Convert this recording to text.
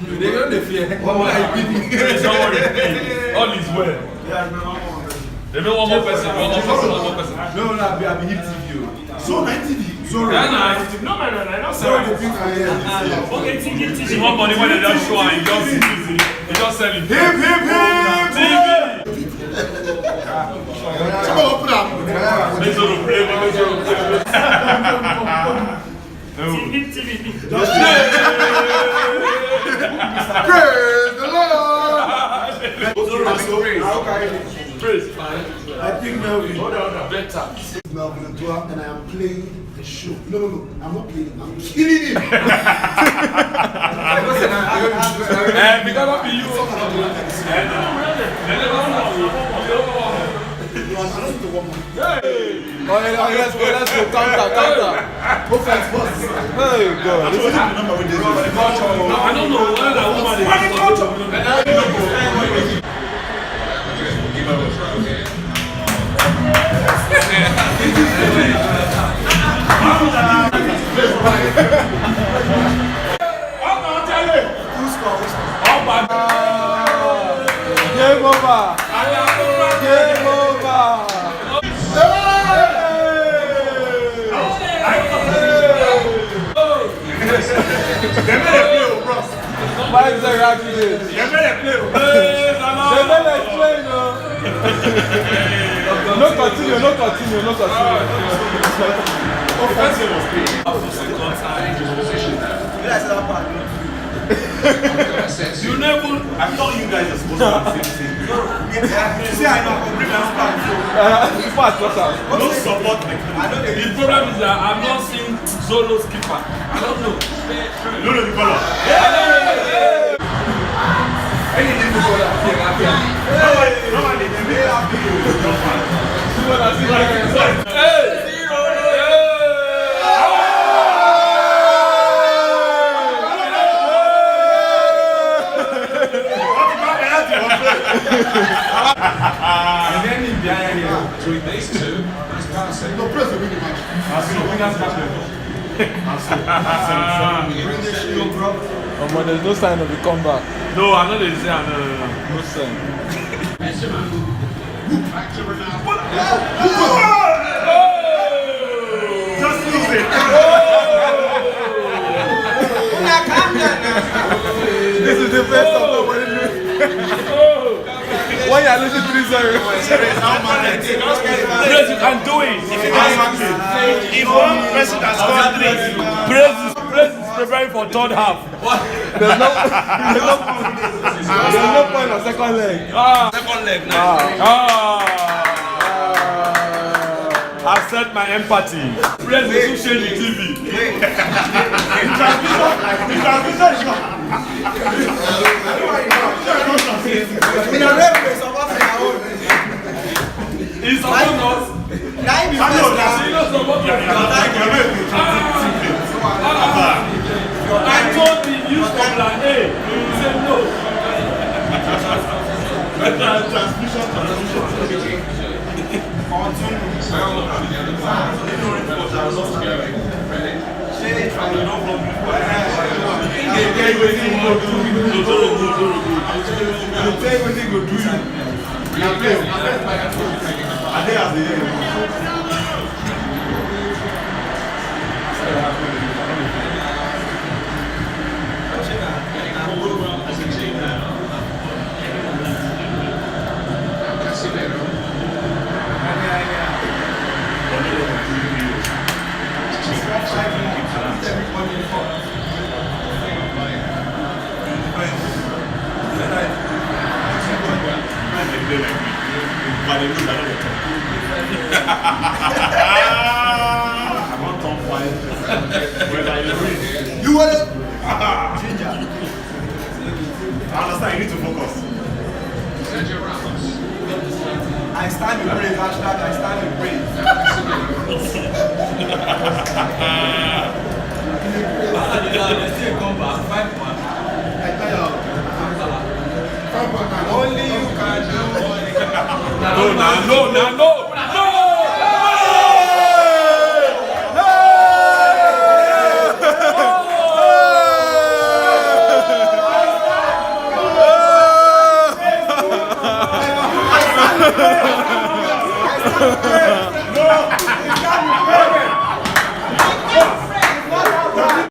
They don't fear. Don't worry, all is well. They know one more person. No, I'll be hip TV. So 90 Sorry. No. Sorry, the thing I Okay, teach one money when they don't show and you don't see it. They just sell it. Hip, hip, hip! TV! Come on, open up. Let's go to play. TV. Praise the Lord! Praise. I think Melvin. Better. Melvin Adua, and I am playing the show. No, I'm not playing. I'm killing him. Because of you. Let's go. Counter. Offense, boss. Hey, God. I don't know where that woman is. Game over. Game over. Why is there actually? They better explain. No continue. Offensive was You never. I thought you guys are supposed to have the same thing. See, I know. No support. The problem is that I've not seen Zolo skipper. I don't know. No, the color. No, press the winning match. There's no sign of the comeback. No, I know they say no. No sign. Just lose it. This is the best of the world. Why are you losing 3-0? Praise, you can do it. If one person has scored 3, Praise is preparing for third half. There's no point on second leg. Second leg now. I've set my empathy. Praise is who share the TV. He's supporting us. I told him use plan A. He said no. Transmission. You want it? I understand, you need to focus. I stand in praise. Hashtag I stand in praise. Only you can do. No. Praise